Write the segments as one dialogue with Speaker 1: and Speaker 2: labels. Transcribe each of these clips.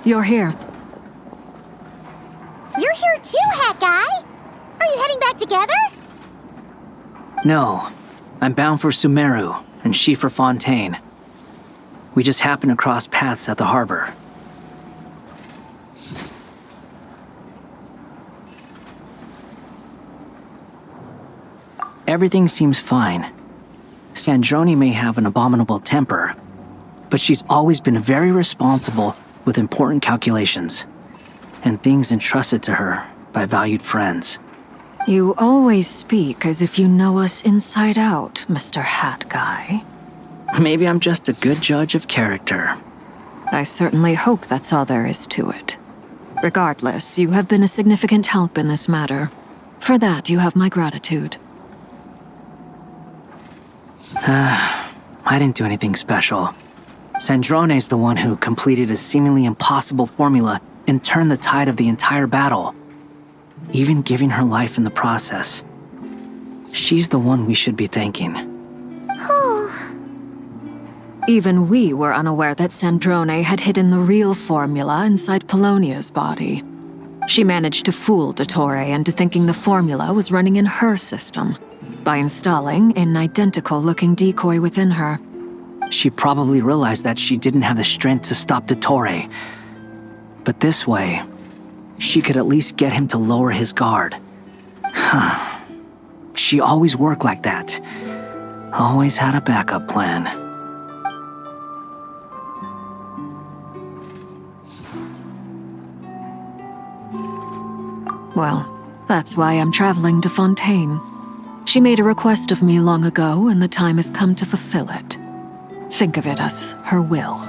Speaker 1: You're here.
Speaker 2: You're here too, Hat Guy! Are you heading back together?
Speaker 3: No. I'm bound for Sumeru, and she for Fontaine. We just happened to cross paths at the harbor. Everything seems fine. Sandrone may have an abominable temper, but she's always been very responsible with important calculations, and things entrusted to her by valued friends.
Speaker 1: You always speak as if you know us inside out, Mr. Hat Guy.
Speaker 3: Maybe I'm just a good judge of character.
Speaker 1: I certainly hope that's all there is to it. Regardless, you have been a significant help in this matter. For that, you have my gratitude.
Speaker 3: I didn't do anything special. Sandrone's the one who completed a seemingly impossible formula and turned the tide of the entire battle, even giving her life in the process. She's the one we should be thanking.
Speaker 1: Even we were unaware that Sandrone had hidden the real formula inside Polonia's body. She managed to fool Dottore into thinking the formula was running in her system by installing an identical-looking decoy within her.
Speaker 3: She probably realized that she didn't have the strength to stop Dottore. But this way, she could at least get him to lower his guard. She always worked like that. Always had a backup plan.
Speaker 1: Well, that's why I'm traveling to Fontaine. She made a request of me long ago, and the time has come to fulfill it. Think of it as her will.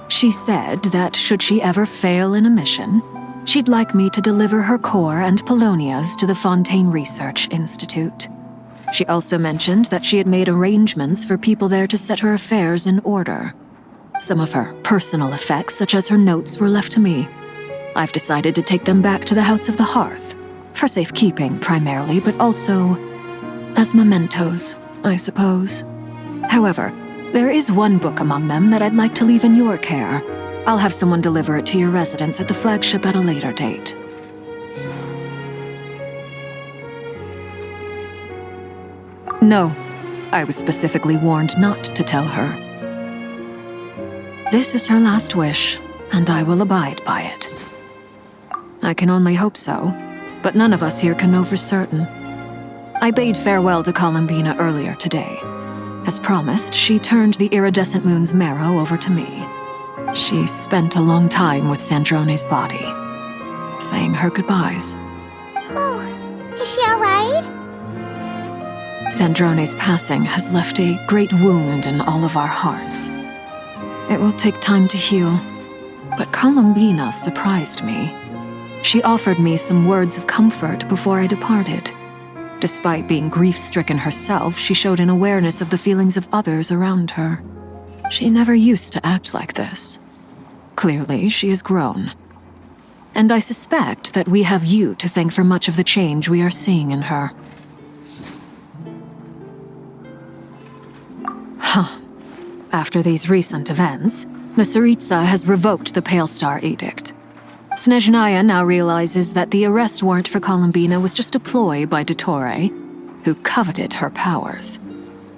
Speaker 1: She said that should she ever fail in a mission, she'd like me to deliver her core and Polonia's to the Fontaine Research Institute. She also mentioned that she had made arrangements for people there to set her affairs in order. Some of her personal effects, such as her notes, were left to me. I've decided to take them back to the House of the Hearth, for safekeeping primarily, but also as mementos, I suppose. However, there is one book among them that I'd like to leave in your care. I'll have someone deliver it to your residence at the flagship at a later date. No, I was specifically warned not to tell her. This is her last wish, and I will abide by it. I can only hope so, but none of us here can know for certain. I bade farewell to Columbina earlier today. As promised, she turned the iridescent moon's marrow over to me. She spent a long time with Sandrone's body, saying her goodbyes.
Speaker 2: Oh, is she all right?
Speaker 1: Sandrone's passing has left a great wound in all of our hearts. It will take time to heal, but Columbina surprised me. She offered me some words of comfort before I departed. Despite being grief-stricken herself, she showed an awareness of the feelings of others around her. She never used to act like this. Clearly, she has grown. And I suspect that we have you to thank for much of the change we are seeing in her. After these recent events, the Tsaritsa has revoked the Pale Star Edict. Snezhnaya now realizes that the arrest warrant for Columbina was just a ploy by Dottore, who coveted her powers.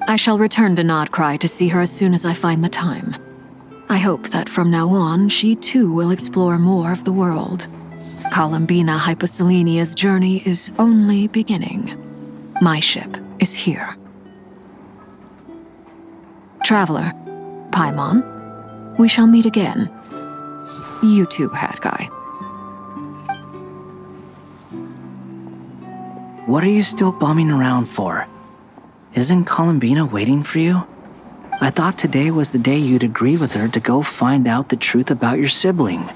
Speaker 1: I shall return to Nodcry to see her as soon as I find the time. I hope that from now on, she too will explore more of the world. Columbina Hyposelenia's journey is only beginning. My ship is here. Traveler, Paimon, we shall meet again. You too, Hat Guy.
Speaker 3: What are you still bumming around for? Isn't Columbina waiting for you? I thought today was the day you'd agree with her to go find out the truth about your sibling.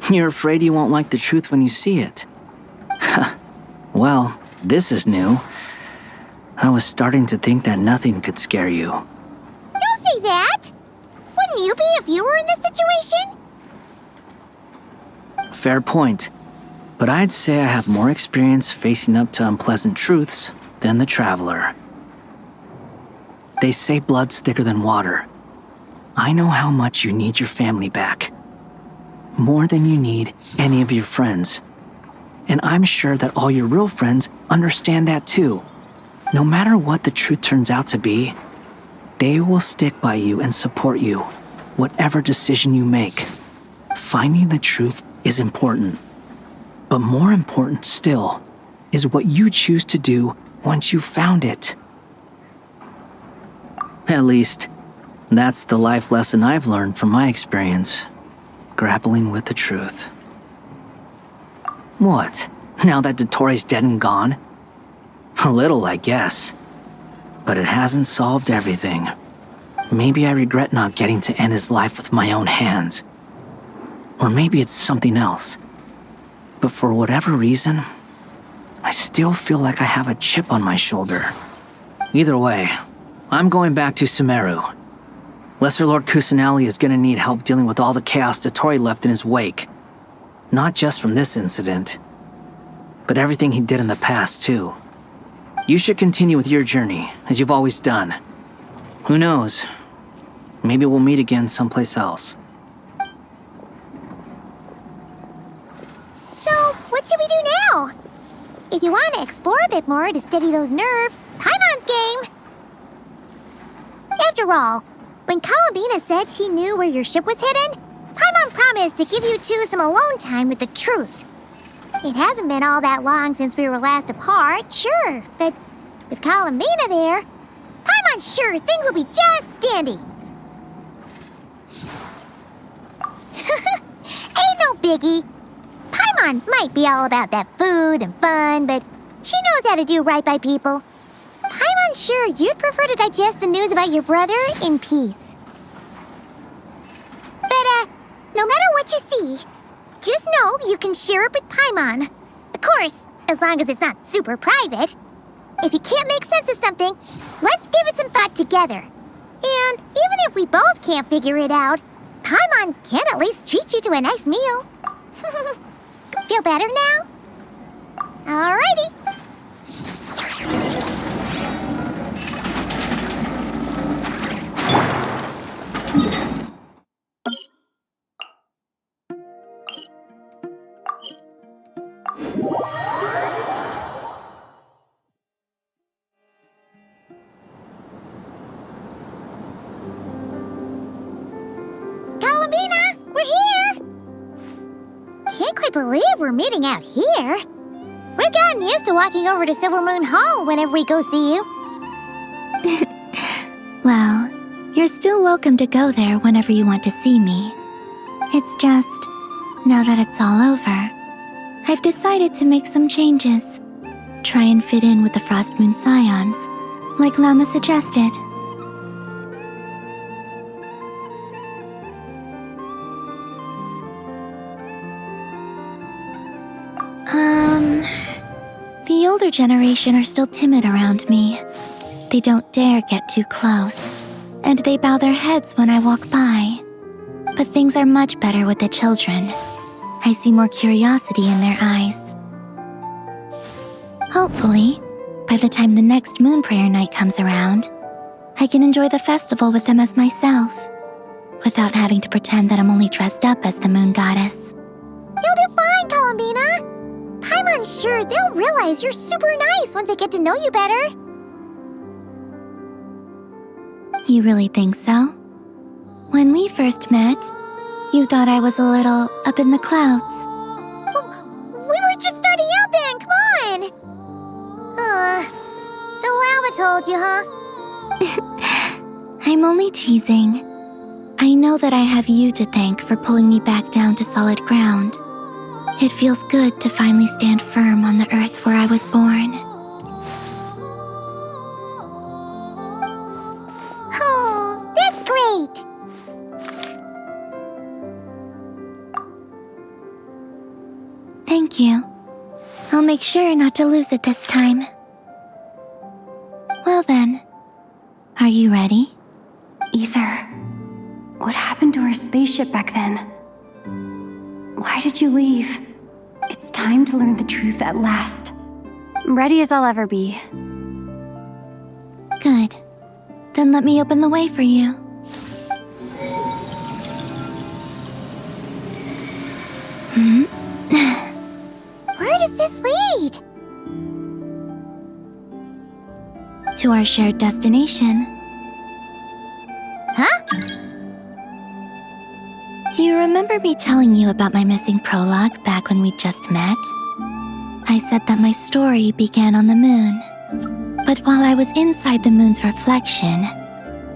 Speaker 3: You're afraid you won't like the truth when you see it. Well, this is new. I was starting to think that nothing could scare you.
Speaker 2: Don't say that! Wouldn't you be if you were in this situation?
Speaker 3: Fair point. But I'd say I have more experience facing up to unpleasant truths than the Traveler. They say blood's thicker than water. I know how much you need your family back. More than you need any of your friends. And I'm sure that all your real friends understand that too. No matter what the truth turns out to be, they will stick by you and support you, whatever decision you make. Finding the truth is important. But more important still is what you choose to do once you've found it. At least, that's the life lesson I've learned from my experience, grappling with the truth. What? Now that Dottoro's dead and gone? A little, I guess. But it hasn't solved everything. Maybe I regret not getting to end his life with my own hands. Or maybe it's something else. But for whatever reason, I still feel like I have a chip on my shoulder. Either way, I'm going back to Sumeru. Lesser Lord Kusanali is gonna need help dealing with all the chaos Dottori left in his wake. Not just from this incident, but everything he did in the past, too. You should continue with your journey, as you've always done. Who knows? Maybe we'll meet again someplace else.
Speaker 2: So, what should we do now? If you want to explore a bit more to steady those nerves, Paimon's game! After all, when Columbina said she knew where your ship was hidden, Paimon promised to give you two some alone time with the truth. It hasn't been all that long since we were last apart, sure, but with Columbina there, Paimon's sure things will be just dandy. Ain't no biggie. Paimon might be all about that food and fun, but she knows how to do right by people. Paimon's sure you'd prefer to digest the news about your brother in peace. But, no matter what you see, just know you can share it with Paimon. Of course, as long as it's not super private. If you can't make sense of something, let's give it some thought together. And even if we both can't figure it out, Paimon can at least treat you to a nice meal. Feel better now? Alrighty. Columbina, we're here! Can't quite believe we're meeting out here. We've gotten used to walking over to Silver Moon Hall whenever we go see you.
Speaker 4: Well, you're still welcome to go there whenever you want to see me. It's just, now that it's all over, I've decided to make some changes. Try and fit in with the Frost Moon Scions, like Lama suggested. The older generation are still timid around me. They don't dare get too close, and they bow their heads when I walk by. But things are much better with the children. I see more curiosity in their eyes. Hopefully, by the time the next Moon Prayer Night comes around, I can enjoy the festival with them as myself, without having to pretend that I'm only dressed up as the Moon Goddess.
Speaker 2: You'll do fine, Columbina. Paimon's sure they'll realize you're super nice once they get to know you better.
Speaker 4: You really think so? When we first met, you thought I was a little up in the clouds.
Speaker 2: We were just starting out then, come on! So Lama told you, huh?
Speaker 4: I'm only teasing. I know that I have you to thank for pulling me back down to solid ground. It feels good to finally stand firm on the earth where I was born.
Speaker 2: Oh, that's great!
Speaker 4: Thank you. I'll make sure not to lose it this time. Well then, are you ready?
Speaker 5: Ether, what happened to our spaceship back then? Why did you leave? It's time to learn the truth at last. I'm ready as I'll ever be.
Speaker 4: Good. Then Then let me open the way for you.
Speaker 2: Where does this lead?
Speaker 4: To our shared destination.
Speaker 2: Huh?
Speaker 4: Do you remember me telling you about my missing prologue back when we just met? I said that my story began on the moon. But while I was inside the moon's reflection,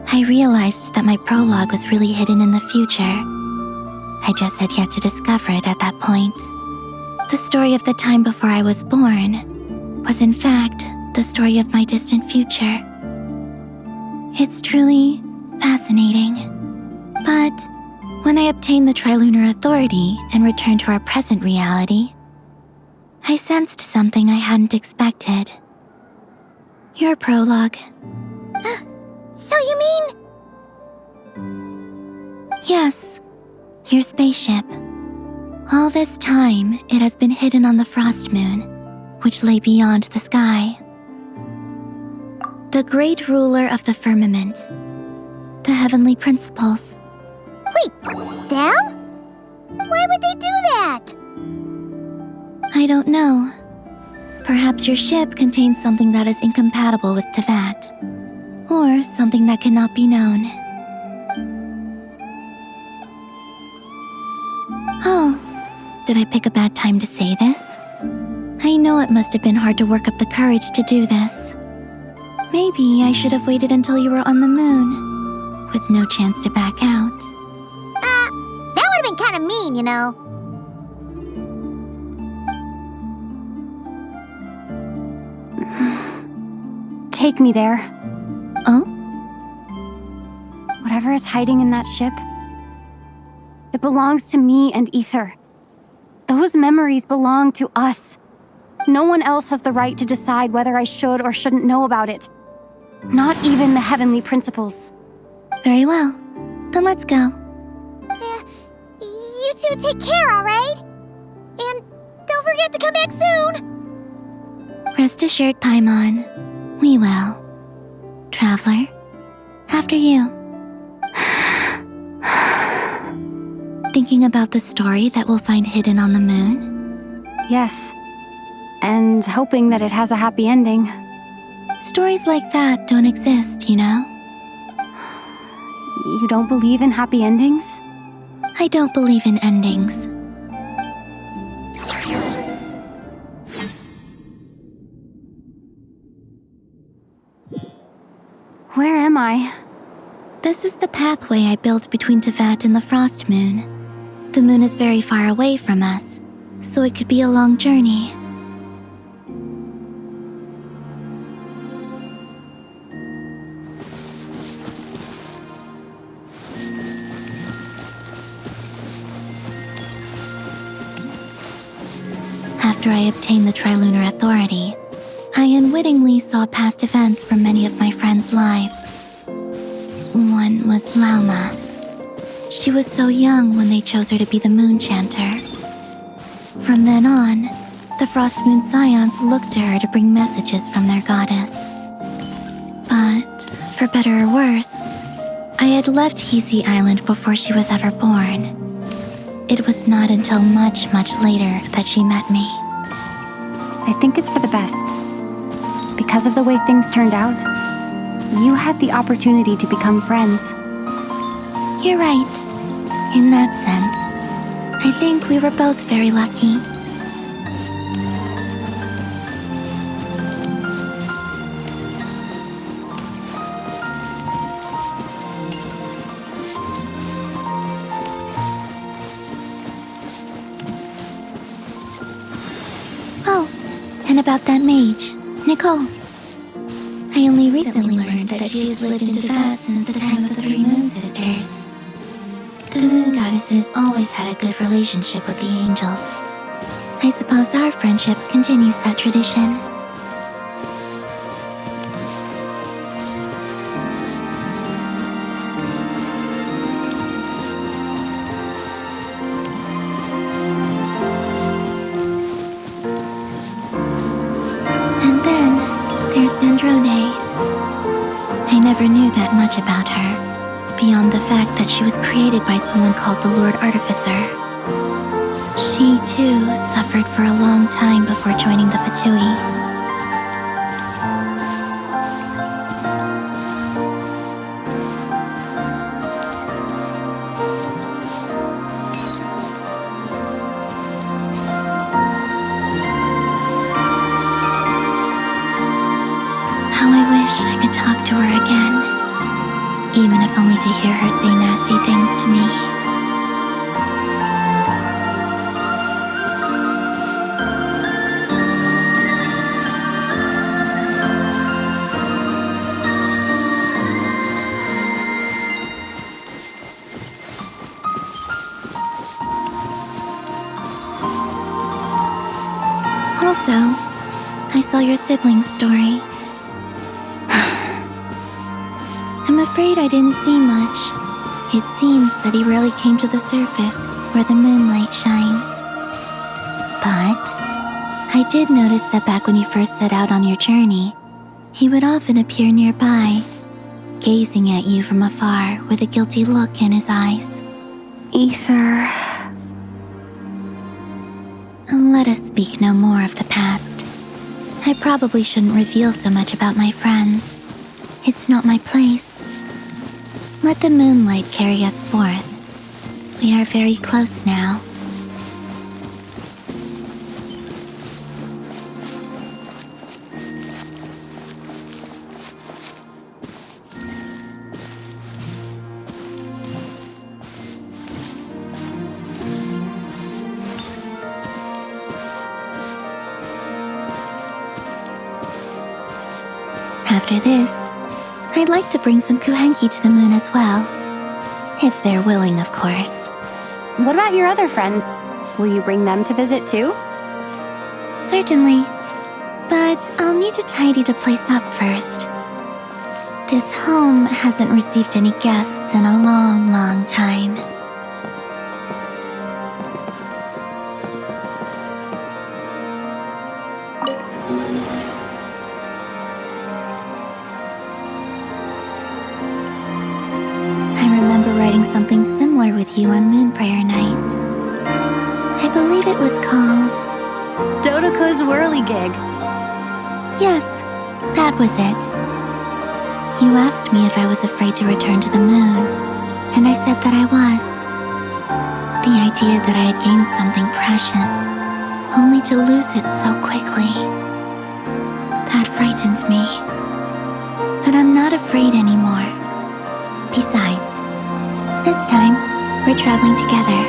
Speaker 4: I realized that my prologue was really hidden in the future. I just had yet to discover it at that point. The story of the time before I was born was in fact the story of my distant future. It's truly fascinating. But when I obtained the Trilunar Authority and returned to our present reality, I sensed something I hadn't expected. Your prologue.
Speaker 2: So you mean...
Speaker 4: Yes, your spaceship. All this time, it has been hidden on the frost moon, which lay beyond the sky. The great ruler of the firmament. The heavenly principles.
Speaker 2: Wait, them? Why would they do that?
Speaker 4: I don't know. Perhaps your ship contains something that is incompatible with Tevat. Or something that cannot be known. Oh, did I pick a bad time to say this? I know it must have been hard to work up the courage to do this. Maybe I should have waited until you were on the moon, with no chance to back out.
Speaker 2: That would have been kind of mean, you know.
Speaker 5: Take me there.
Speaker 4: Oh?
Speaker 5: Whatever is hiding in that ship, it belongs to me and Ether. Those memories belong to us. No one else has the right to decide whether I should or shouldn't know about it. Not even the heavenly principles.
Speaker 4: Very well. Then let's go.
Speaker 2: You two take care, alright? And don't forget to come back soon!
Speaker 4: Rest assured, Paimon. We will. Traveler, after you. Thinking about the story that we'll find hidden on the moon?
Speaker 5: Yes. And hoping that it has a happy ending.
Speaker 4: Stories like that don't exist, you know?
Speaker 5: You don't believe in happy endings?
Speaker 4: I don't believe in endings.
Speaker 5: Where am I?
Speaker 4: This is the pathway I built between Tevat and the Frost Moon. The moon is very far away from us, so it could be a long journey. After I obtained the Trilunar Authority, I unwittingly saw past events from many of my friends' lives. One was Lauma. She was so young when they chose her to be the Moon Chanter. From then on, the Frost Moon Scions looked to her to bring messages from their goddess. But, for better or worse, I had left Hisi Island before she was ever born. It was not until much, much later that she met me.
Speaker 5: I think it's for the best. Because of the way things turned out, you had the opportunity to become friends.
Speaker 4: You're right. In that sense, I think we were both very lucky. Oh, and about that mage, Nicole. I only recently learned that she has lived in Tevat since the time of the Three Moon Sisters. The Moon Goddesses always had a good relationship with the angels. I suppose our friendship continues that tradition. And then there's Sandrone. I never knew that much beyond the fact that she was created by someone called the Lord Artificer. She, too, suffered for a long time before joining the Fatui. How I wish I could talk to her again, even if only to hear her say nasty things to me. Also, I saw your sibling's story. I'm afraid I didn't see much. It seems that he rarely came to the surface where the moonlight shines. But I did notice that back when you first set out on your journey, he would often appear nearby, gazing at you from afar with a guilty look in his eyes.
Speaker 5: Ether.
Speaker 4: Let us speak no more of the past. I probably shouldn't reveal so much about my friends. It's not my place. Let the moonlight carry us forth. We are very close now. After this, I'd like to bring some kuhenki to the moon as well. If they're willing, of course.
Speaker 5: What about your other friends? Will you bring them to visit too?
Speaker 4: Certainly. But I'll need to tidy the place up first. This home hasn't received any guests in a long, long time. Writing something similar with you on Moon Prayer Night. I believe it was called...
Speaker 5: Dodoko's Whirligig.
Speaker 4: Yes, that was it. You asked me if I was afraid to return to the moon, and I said that I was. The idea that I had gained something precious, only to lose it so quickly. That frightened me. But I'm not afraid anymore. Besides, this time, we're traveling together.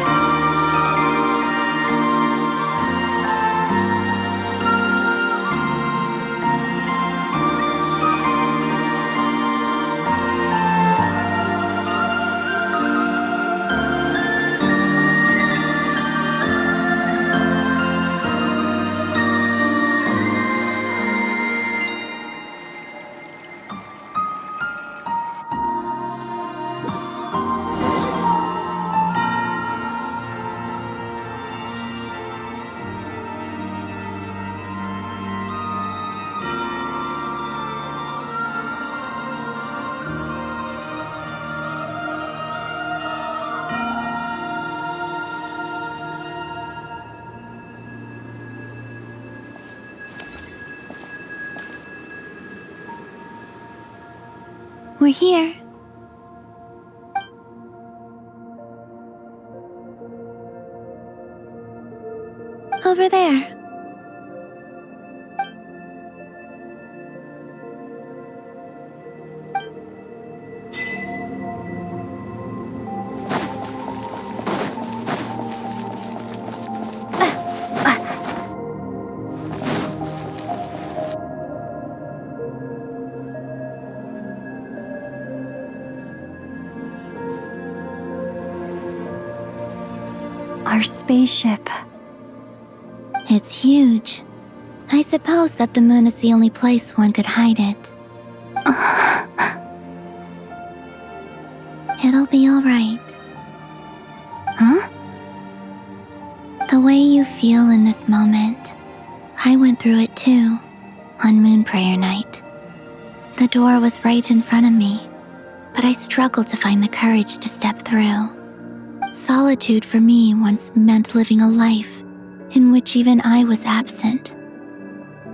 Speaker 4: We're here. Over there.
Speaker 5: Our spaceship.
Speaker 4: It's huge. I suppose that the moon is the only place one could hide it. It'll be all right.
Speaker 5: Huh?
Speaker 4: The way you feel in this moment, I went through it too, on Moon Prayer Night. The door was right in front of me, but I struggled to find the courage to step through. Solitude for me once meant living a life in which even I was absent.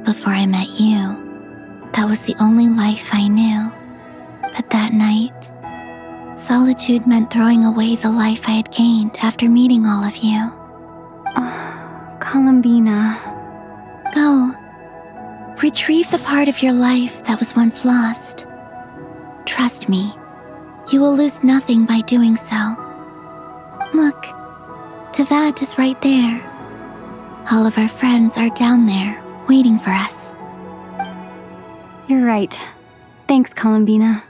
Speaker 4: Before I met you, that was the only life I knew. But that night, solitude meant throwing away the life I had gained after meeting all of you.
Speaker 5: Oh, Columbina.
Speaker 4: Go. Retrieve the part of your life that was once lost. Trust me, you will lose nothing by doing so. Look, Tevat is right there. All of our friends are down there, waiting for us.
Speaker 5: You're right. Thanks, Columbina.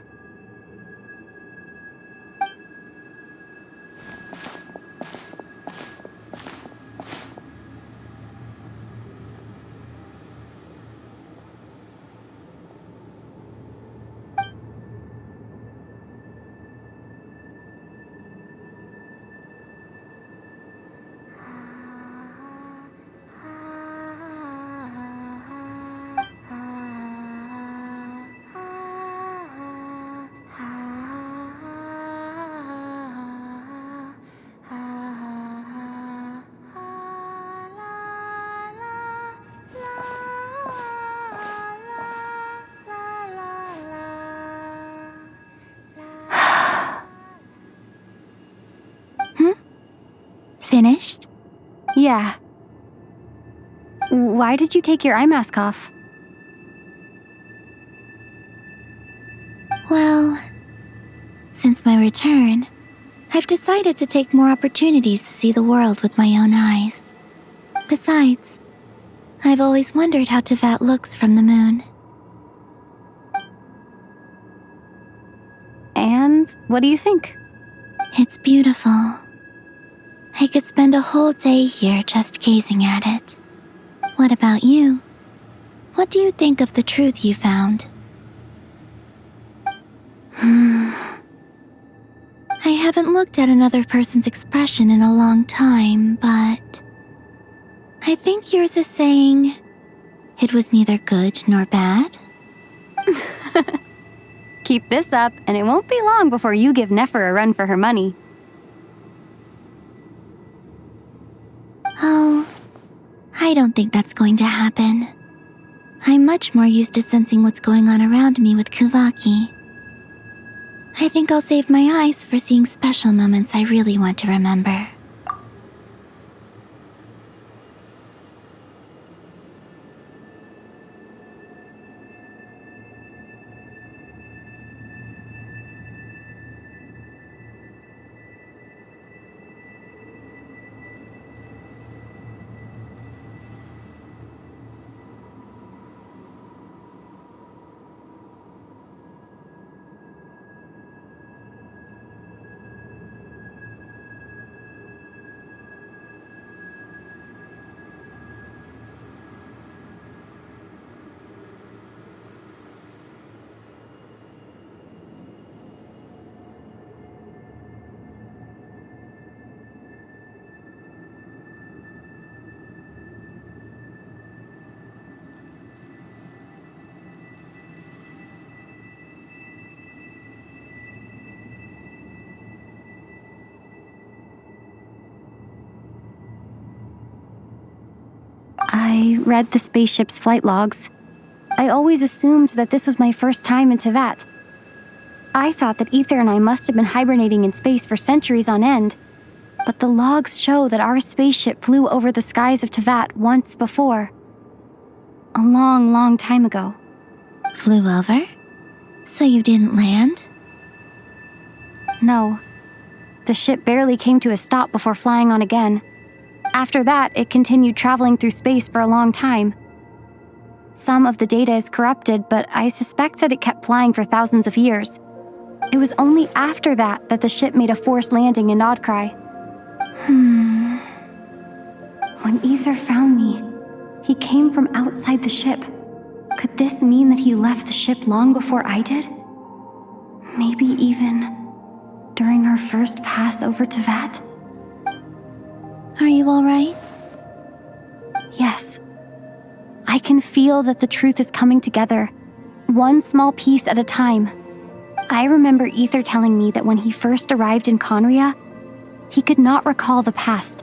Speaker 4: Finished?
Speaker 5: Yeah. Why did you take your eye mask off?
Speaker 4: Well, since my return, I've decided to take more opportunities to see the world with my own eyes. Besides, I've always wondered how Tevat looks from the moon.
Speaker 5: And what do you think?
Speaker 4: It's beautiful. I could spend a whole day here just gazing at it. What about you? What do you think of the truth you found? I haven't looked at another person's expression in a long time, but I think yours is saying it was neither good nor bad.
Speaker 5: Keep this up, and it won't be long before you give Nefer a run for her money.
Speaker 4: Oh, I don't think that's going to happen. I'm much more used to sensing what's going on around me with Kuvaki. I think I'll save my eyes for seeing special moments I really want to remember.
Speaker 5: I read the spaceship's flight logs. I always assumed that this was my first time in Tevat. I thought that Ether and I must have been hibernating in space for centuries on end, but the logs show that our spaceship flew over the skies of Tevat once before. A long, long time ago.
Speaker 4: Flew over? So you didn't land?
Speaker 5: No. The ship barely came to a stop before flying on again. After that, it continued traveling through space for a long time. Some of the data is corrupted, but I suspect that it kept flying for thousands of years. It was only after that that the ship made a forced landing in Nodcry. When Ether found me, he came from outside the ship. Could this mean that he left the ship long before I did? Maybe even during our first pass over Tevat?
Speaker 4: Are you alright?
Speaker 5: Yes. I can feel that the truth is coming together, one small piece at a time. I remember Ether telling me that when he first arrived in Conria, he could not recall the past.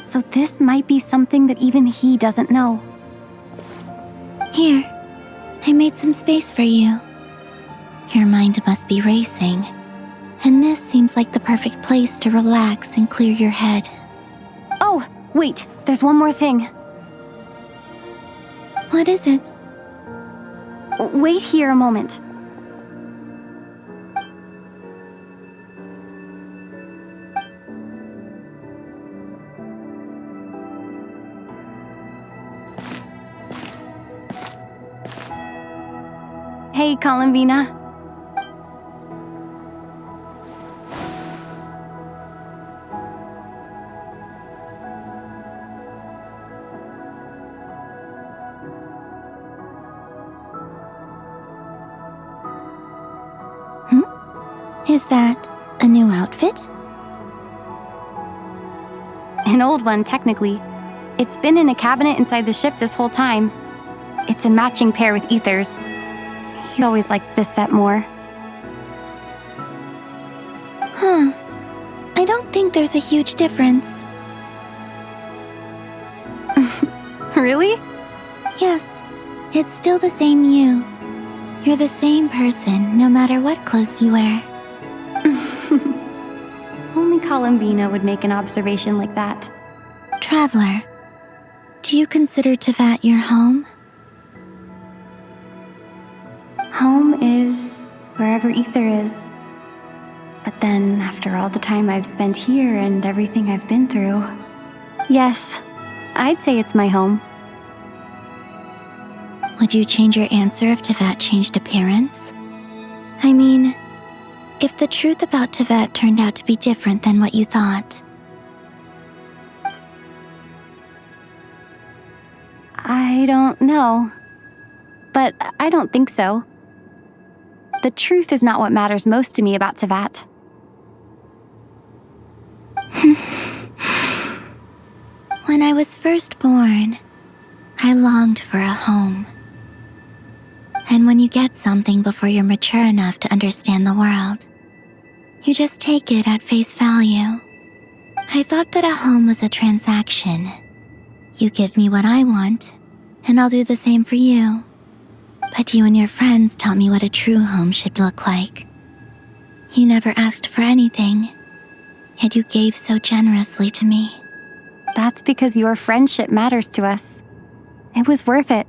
Speaker 5: So this might be something that even he doesn't know.
Speaker 4: Here, I made some space for you. Your mind must be racing, and this seems like the perfect place to relax and clear your head.
Speaker 5: Oh, wait, there's one more thing.
Speaker 4: What is it?
Speaker 5: Wait here a moment. Hey, Columbina.
Speaker 4: Is that a new outfit?
Speaker 5: An old one, technically. It's been in a cabinet inside the ship this whole time. It's a matching pair with Ether's. He's always liked this set more.
Speaker 4: Huh. I don't think there's a huge difference.
Speaker 5: Really?
Speaker 4: Yes, it's still the same you. You're the same person, no matter what clothes you wear.
Speaker 5: Only Columbina would make an observation like that.
Speaker 4: Traveler, do you consider Tevat your home?
Speaker 5: Home is wherever Ether is. But then, after all the time I've spent here and everything I've been through, yes, I'd say it's my home.
Speaker 4: Would you change your answer if Tevat changed appearance? I mean, if the truth about Tevat turned out to be different than what you thought.
Speaker 5: I don't know. But I don't think so. The truth is not what matters most to me about Tevat.
Speaker 4: When I was first born, I longed for a home. And when you get something before you're mature enough to understand the world, you just take it at face value. I thought that a home was a transaction. You give me what I want, and I'll do the same for you. But you and your friends taught me what a true home should look like. You never asked for anything, yet you gave so generously to me.
Speaker 5: That's because your friendship matters to us. It was worth it.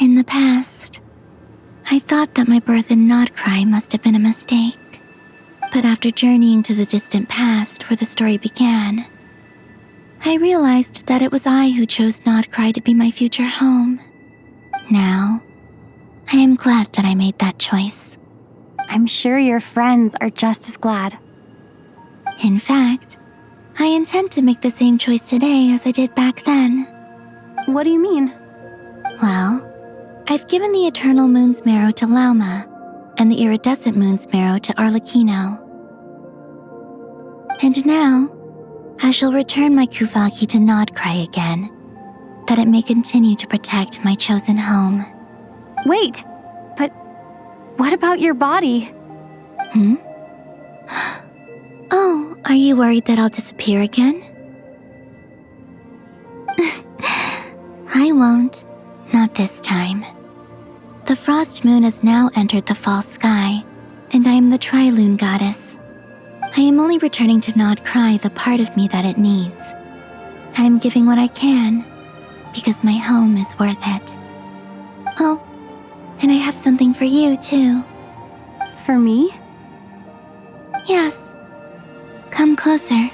Speaker 4: In the past, I thought that my birth in Nodcry must have been a mistake. But after journeying to the distant past where the story began, I realized that it was I who chose Nodcry to be my future home. Now, I am glad that I made that choice.
Speaker 5: I'm sure your friends are just as glad.
Speaker 4: In fact, I intend to make the same choice today as I did back then.
Speaker 5: What do you mean?
Speaker 4: Well, I've given the Eternal Moon's Marrow to Lauma, and the Iridescent Moon's Marrow to Arlecchino. And now, I shall return my Kuvagi to Nodcry again, that it may continue to protect my chosen home.
Speaker 5: Wait, but what about your body?
Speaker 4: Oh, are you worried that I'll disappear again? I won't. Not this time. The Frost Moon has now entered the fall sky, and I am the Trilune Goddess. I am only returning to Nodcry the part of me that it needs. I am giving what I can, because my home is worth it. Oh, and I have something for you, too.
Speaker 5: For me?
Speaker 4: Yes. Come closer.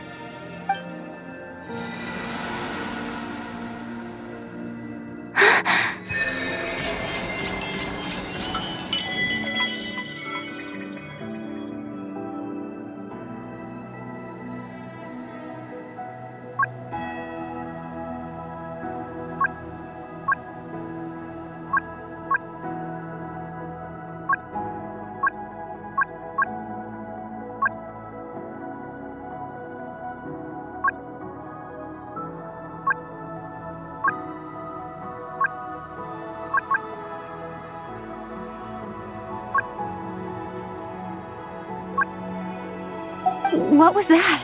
Speaker 5: What was that?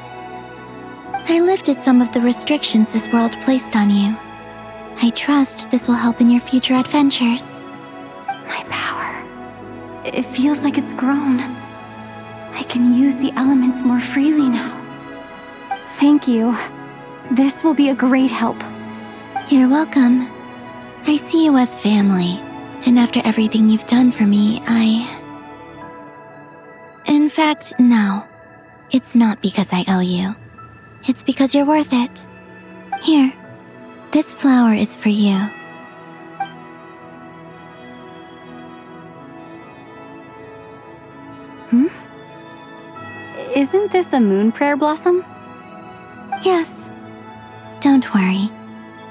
Speaker 4: I lifted some of the restrictions this world placed on you. I trust this will help in your future adventures.
Speaker 5: My power. It feels like it's grown. I can use the elements more freely now. Thank you. This will be a great help.
Speaker 4: You're welcome. I see you as family, and after everything you've done for me, In fact, no. It's not because I owe you. It's because you're worth it. Here, this flower is for you.
Speaker 5: Isn't this a moon prayer blossom?
Speaker 4: Yes. Don't worry.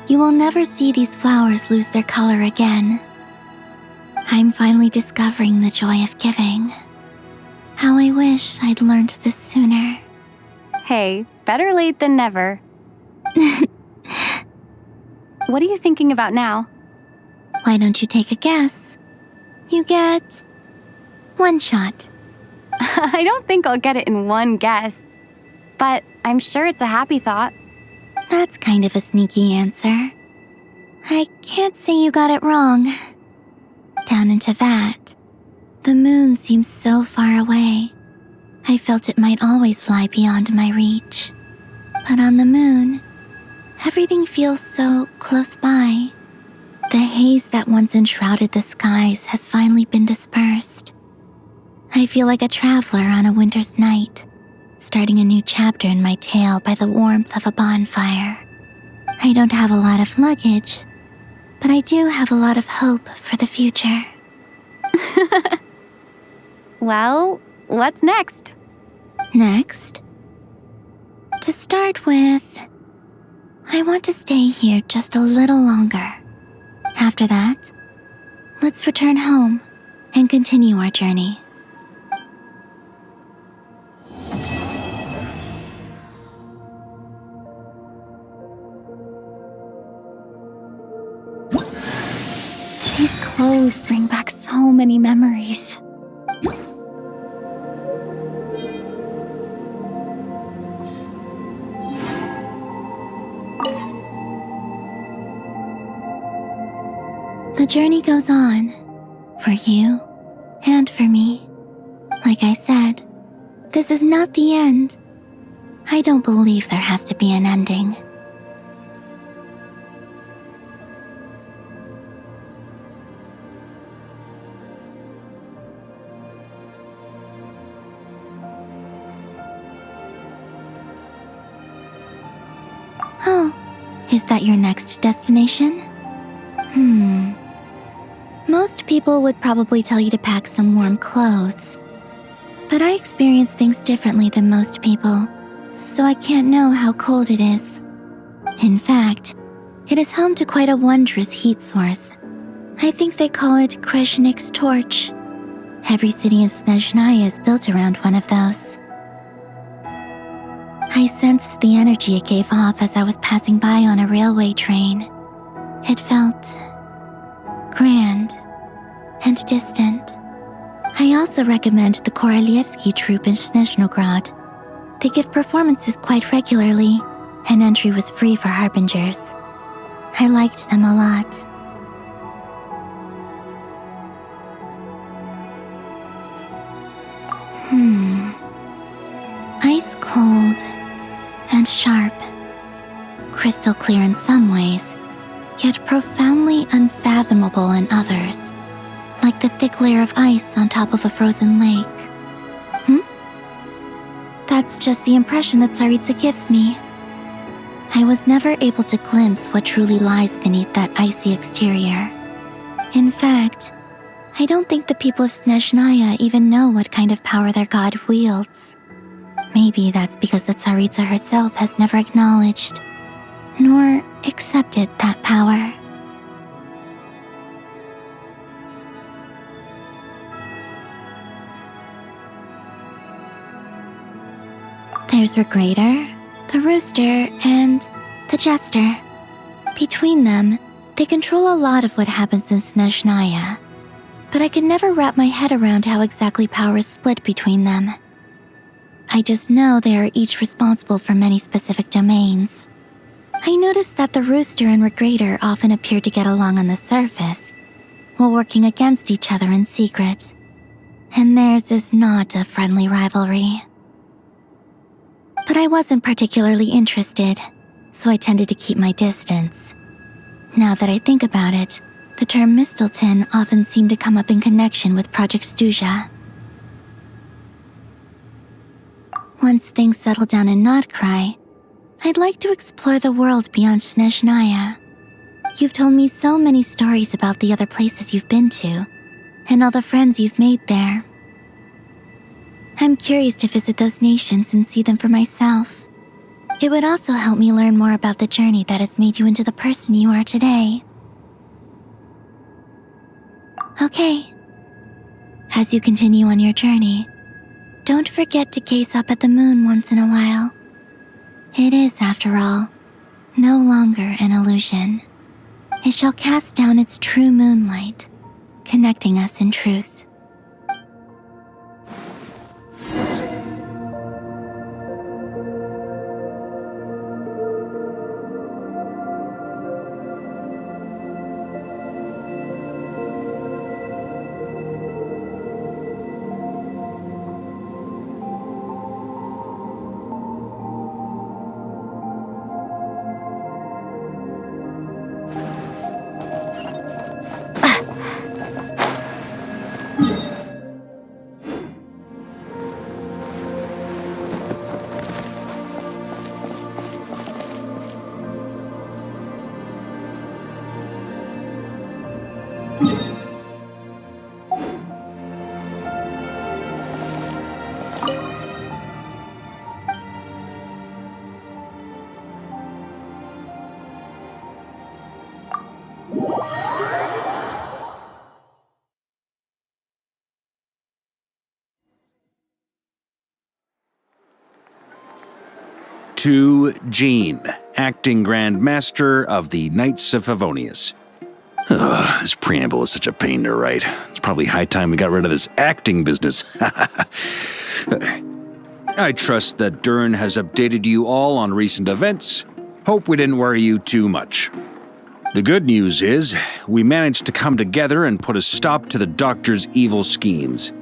Speaker 4: You will never see these flowers lose their color again. I'm finally discovering the joy of giving. How I wish I'd learned this sooner.
Speaker 5: Hey, better late than never. What are you thinking about now?
Speaker 4: Why don't you take a guess? You get 1 shot.
Speaker 5: I don't think I'll get it in one guess, but I'm sure it's a happy thought.
Speaker 4: That's kind of a sneaky answer. I can't say you got it wrong. Down into that, the moon seems so far away. I felt it might always lie beyond my reach. But on the moon, everything feels so close by. The haze that once enshrouded the skies has finally been dispersed. I feel like a traveler on a winter's night, starting a new chapter in my tale by the warmth of a bonfire. I don't have a lot of luggage, but I do have a lot of hope for the future.
Speaker 5: Well, what's next?
Speaker 4: Next? To start with, I want to stay here just a little longer. After that, let's return home and continue our journey.
Speaker 5: These clothes bring back so many memories.
Speaker 4: The journey goes on, for you and for me. Like I said, this is not the end. I don't believe there has to be an ending. Oh, is that your next destination? Most people would probably tell you to pack some warm clothes. But I experience things differently than most people, so I can't know how cold it is. In fact, it is home to quite a wondrous heat source. I think they call it Kreshnik's torch. Every city in Snezhnaya is built around one of those. I sensed the energy it gave off as I was passing by on a railway train. It felt grand and distant. I also recommend the Korolievsky troupe in Snezhnograd. They give performances quite regularly, and entry was free for harbingers. I liked them a lot. Ice cold and sharp. Crystal clear in some ways, yet profoundly unfathomable in others, like the thick layer of ice on top of a frozen lake. That's just the impression that Tsaritsa gives me. I was never able to glimpse what truly lies beneath that icy exterior. In fact, I don't think the people of Snezhnaya even know what kind of power their god wields. Maybe that's because the Tsaritsa herself has never acknowledged nor accepted that power. There's Regrator, the Rooster, and the Jester. Between them, they control a lot of what happens in Snezhnaya, but I can never wrap my head around how exactly power is split between them. I just know they are each responsible for many specific domains. I noticed that the Rooster and Regrator often appeared to get along on the surface, while working against each other in secret. And theirs is not a friendly rivalry. But I wasn't particularly interested, so I tended to keep my distance. Now that I think about it, the term Mistelton often seemed to come up in connection with Project Stuja. Once things settle down in Notcry, I'd like to explore the world beyond Snezhnaya. You've told me so many stories about the other places you've been to, and all the friends you've made there. I'm curious to visit those nations and see them for myself. It would also help me learn more about the journey that has made you into the person you are today. Okay. As you continue on your journey, don't forget to gaze up at the moon once in a while. It is, after all, no longer an illusion. It shall cast down its true moonlight, connecting us in truth.
Speaker 6: To Jean, Acting Grand Master of the Knights of Favonius. This preamble is such a pain to write. It's probably high time we got rid of this acting business. I trust that Dern has updated you all on recent events. Hope we didn't worry you too much. The good news is, we managed to come together and put a stop to the Doctor's evil schemes.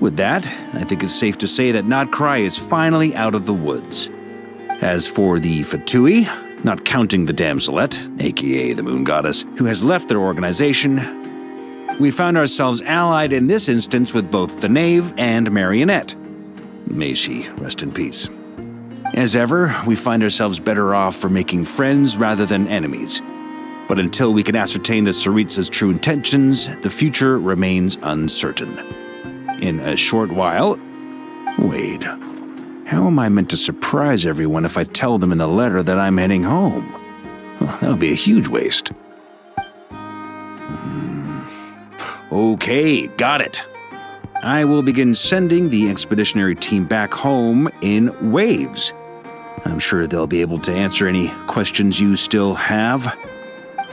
Speaker 6: With that, I think it's safe to say that Notcry is finally out of the woods. As for the Fatui, not counting the Damselette, aka the Moon Goddess, who has left their organization, we found ourselves allied in this instance with both the Knave and Marionette. May she rest in peace. As ever, we find ourselves better off for making friends rather than enemies. But until we can ascertain the Tsaritsa's true intentions, the future remains uncertain. In a short while... Wait... How am I meant to surprise everyone if I tell them in the letter that I'm heading home? Well, that would be a huge waste. Okay, got it. I will begin sending the expeditionary team back home in waves. I'm sure they'll be able to answer any questions you still have.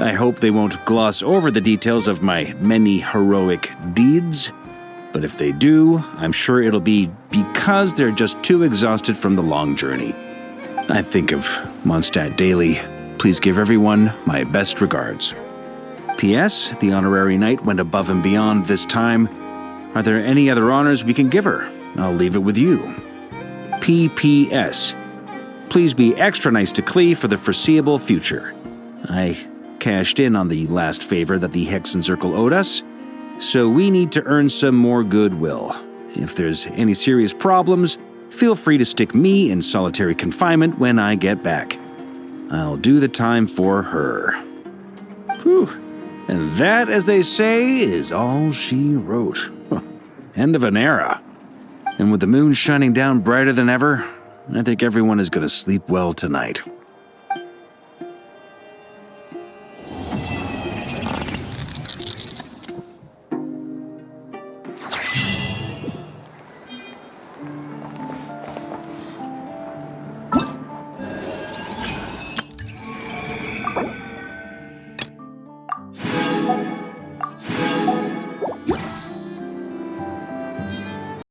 Speaker 6: I hope they won't gloss over the details of my many heroic deeds. But if they do, I'm sure it'll be because they're just too exhausted from the long journey. I think of Mondstadt daily. Please give everyone my best regards. P.S. The honorary knight went above and beyond this time. Are there any other honors we can give her? I'll leave it with you. P.P.S. Please be extra nice to Klee for the foreseeable future. I cashed in on the last favor that the Hexen Circle owed us, so we need to earn some more goodwill. If there's any serious problems, feel free to stick me in solitary confinement when I get back. I'll do the time for her. Whew. And that, as they say, is all she wrote. End of an era. And with the moon shining down brighter than ever, I think everyone is going to sleep well tonight.